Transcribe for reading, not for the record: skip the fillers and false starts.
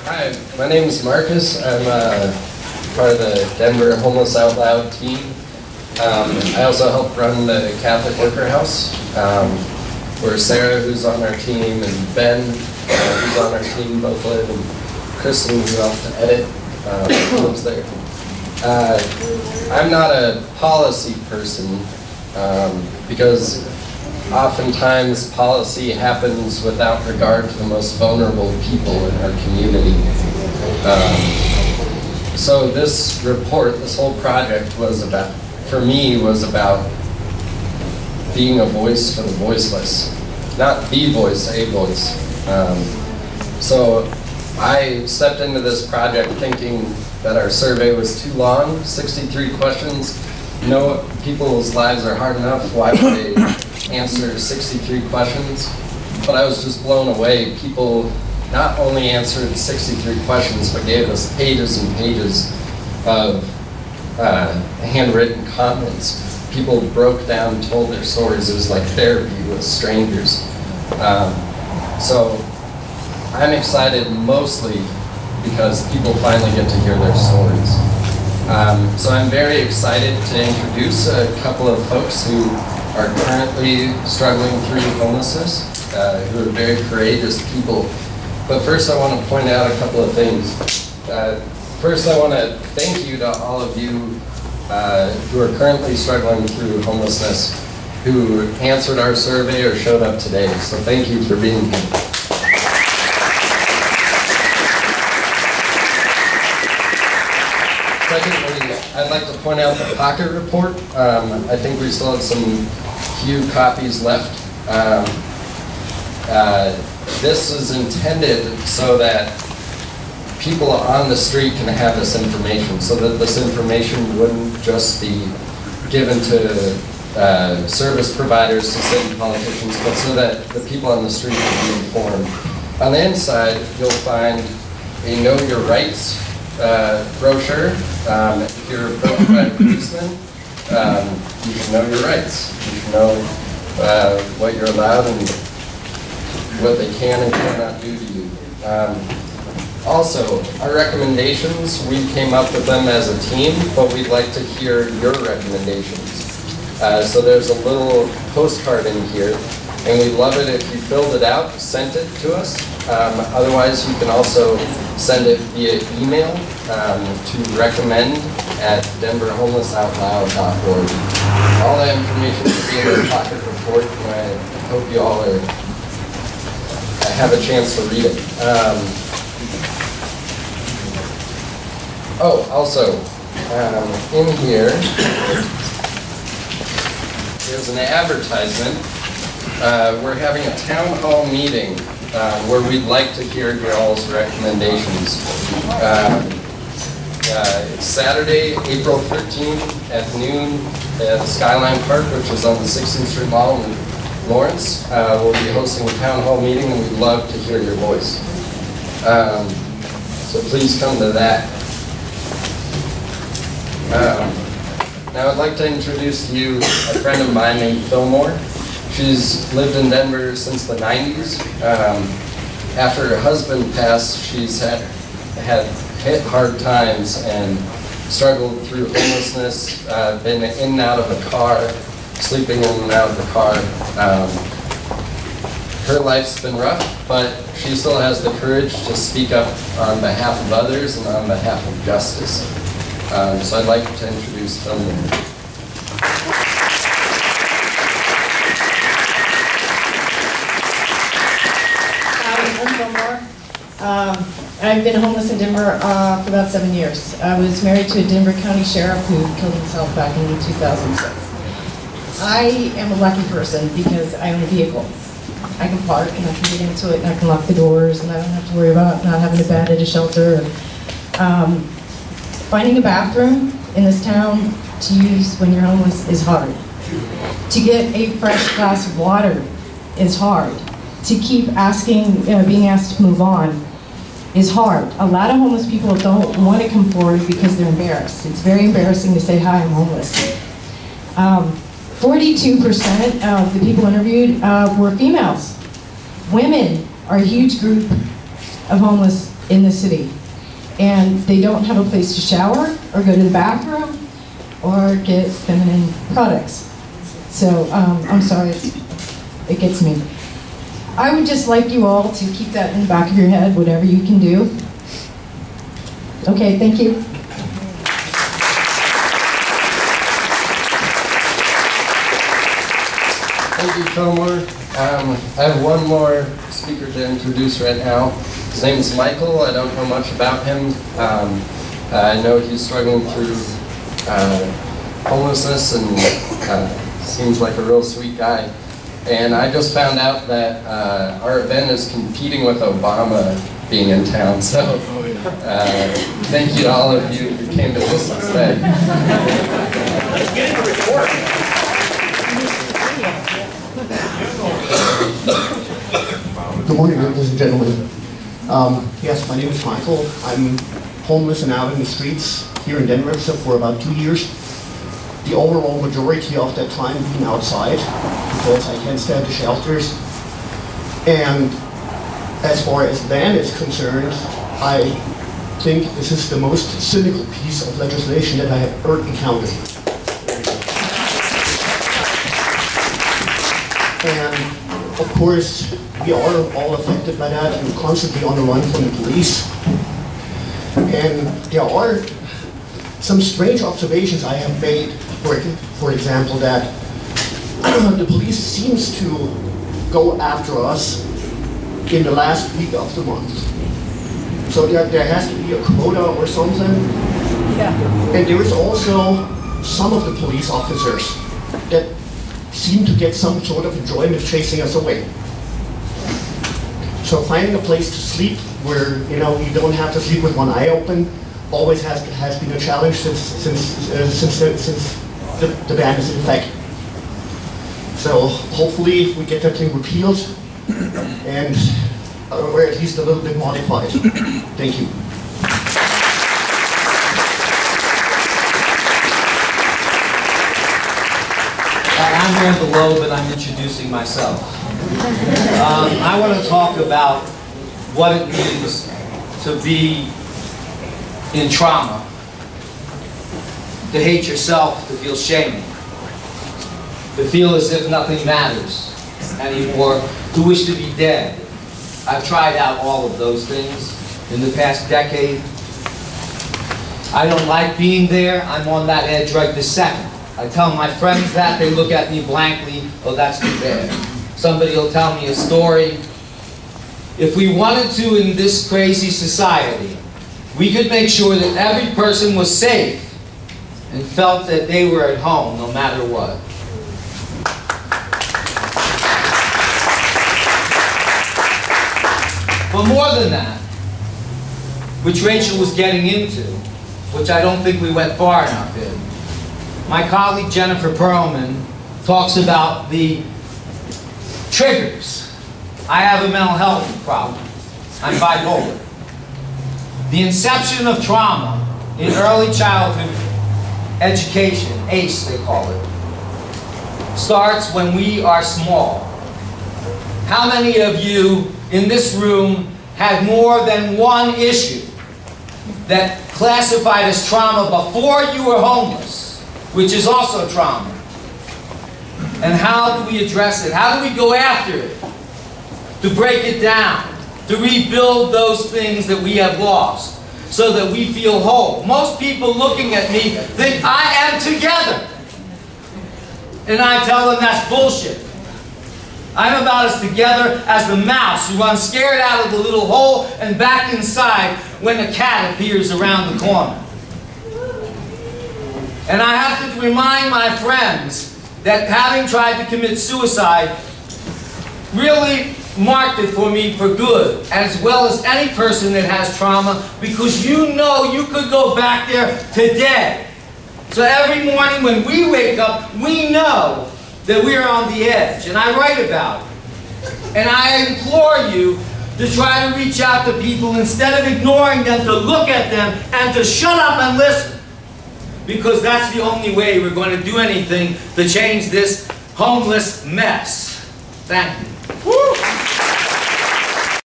Hi, my name is Marcus. I'm part of the Denver Homeless Out Loud team. I also help run the Catholic Worker House, where Sarah, who's on our team, and Ben, who's on our team, both live, and Kristen, who helps to edit, lives there. I'm not a policy person, because oftentimes policy happens without regard to the most vulnerable people in our community. So this report, this whole project was about, for me, was about being a voice for the voiceless. Not the voice, a voice. So I stepped into this project thinking that our survey was too long, 63 questions. No, people's lives are hard enough, why would they answer 63 questions? But I was just blown away. People not only answered 63 questions, but gave us pages and pages of handwritten comments. People broke down, told their stories. It was like therapy with strangers. So I'm excited mostly because people finally get to hear their stories. So I'm very excited to introduce a couple of folks who are currently struggling through homelessness, who are very courageous people. But first I want to point out a couple of things. First I want to thank you to all of you who are currently struggling through homelessness, who answered our survey or showed up today. So thank you for being here. Secondly, I'd like to point out the pocket report. I think we still have some few copies left. This is intended so that people on the street can have this information, so that this information wouldn't just be given to service providers, to city politicians, but so that the people on the street can be informed. On the inside, you'll find a Know Your Rights brochure. If you're approached by a policeman, you should know your rights. You should know what you're allowed and what they can and cannot do to you. Also, our recommendations, we came up with them as a team, but we'd like to hear your recommendations. So there's a little postcard in here, and we'd love it if you filled it out, sent it to us. Otherwise, you can also send it via email to recommend@denverhomelessoutloud.org. All that information will be in the pocket report, and I hope you all have a chance to read it. Oh, also, in here is an advertisement. We're having a town hall meeting where we'd like to hear y'all's recommendations. It's Saturday, April 13th at noon at the Skyline Park, which is on the 16th Street Mall in Lawrence. We'll be hosting a town hall meeting, and we'd love to hear your voice. So please come to that. Now I'd like to introduce to you a friend of mine named Fillmore. She's lived in Denver since the 90s. After her husband passed, she's had hit hard times and struggled through homelessness, been in and out of the car, sleeping in and out of the car. Her life's been rough, but she still has the courage to speak up on behalf of others and on behalf of justice. So I'd like to introduce Fillmore. I've been homeless in Denver for about 7 years. I was married to a Denver County sheriff who killed himself back in 2006. I am a lucky person because I own a vehicle. I can park and I can get into it and I can lock the doors and I don't have to worry about not having a bed at a shelter. Finding a bathroom in this town to use when you're homeless is hard. To get a fresh glass of water is hard. To keep asking, being asked to move on is hard. A lot of homeless people don't want to come forward because they're embarrassed. It's very embarrassing to say, hi, I'm homeless. 42% of the people interviewed were females. Women are a huge group of homeless in the city. And they don't have a place to shower or go to the bathroom or get feminine products. So I'm sorry, it gets me. I would just like you all to keep that in the back of your head, whatever you can do. Okay, thank you. Thank you, Fillmore. I have one more speaker to introduce right now. His name is Michael. I don't know much about him. I know he's struggling through homelessness and seems like a real sweet guy. And I just found out that our event is competing with Obama being in town. So thank you to all of you who came to this instead. Let's get into the report. Good morning, ladies and gentlemen. Yes, my name is Michael. I'm homeless and out in the streets here in Denver for about 2 years. The overall majority of that time being outside because I can't stand the shelters. And as far as ban is concerned, I think this is the most cynical piece of legislation that I have ever encountered. And of course, we are all affected by that. We're constantly on the run from the police. And there are some strange observations I have made, for example, that the police seems to go after us in the last week of the month. So there has to be a quota or something. Yeah. And there is also some of the police officers that seem to get some sort of enjoyment chasing us away. So finding a place to sleep where you don't have to sleep with one eye open always has been a challenge since the ban is in effect. So hopefully we get that thing repealed and or at least a little bit modified. Thank you. I'm Randall Loeb, and I'm introducing myself. I want to talk about what it means to be in trauma, to hate yourself, to feel shame, to feel as if nothing matters anymore, to wish to be dead. I've tried out all of those things in the past decade. I don't like being there. I'm on that edge right this second. I tell my friends that, they look at me blankly, oh, that's too bad. Somebody will tell me a story. If we wanted to in this crazy society, we could make sure that every person was safe and felt that they were at home no matter what. But more than that, which Rachel was getting into, which I don't think we went far enough in, my colleague Jennifer Perlman talks about the triggers. I have a mental health problem. I'm bipolar. The inception of trauma in early childhood education, ACE they call it, starts when we are small. How many of you in this room had more than one issue that classified as trauma before you were homeless, which is also trauma? And how do we address it? How do we go after it? To break it down, to rebuild those things that we have lost, so that we feel whole. Most people looking at me think I am together. And I tell them that's bullshit. I'm about as together as the mouse who runs scared out of the little hole and back inside when a cat appears around the corner. And I have to remind my friends that having tried to commit suicide really marked it for me for good, as well as any person that has trauma, because you know you could go back there today. So every morning when we wake up, we know that we are on the edge, and I write about it. And I implore you to try to reach out to people instead of ignoring them, to look at them and to shut up and listen. Because that's the only way we're going to do anything to change this homeless mess. Thank you. Woo!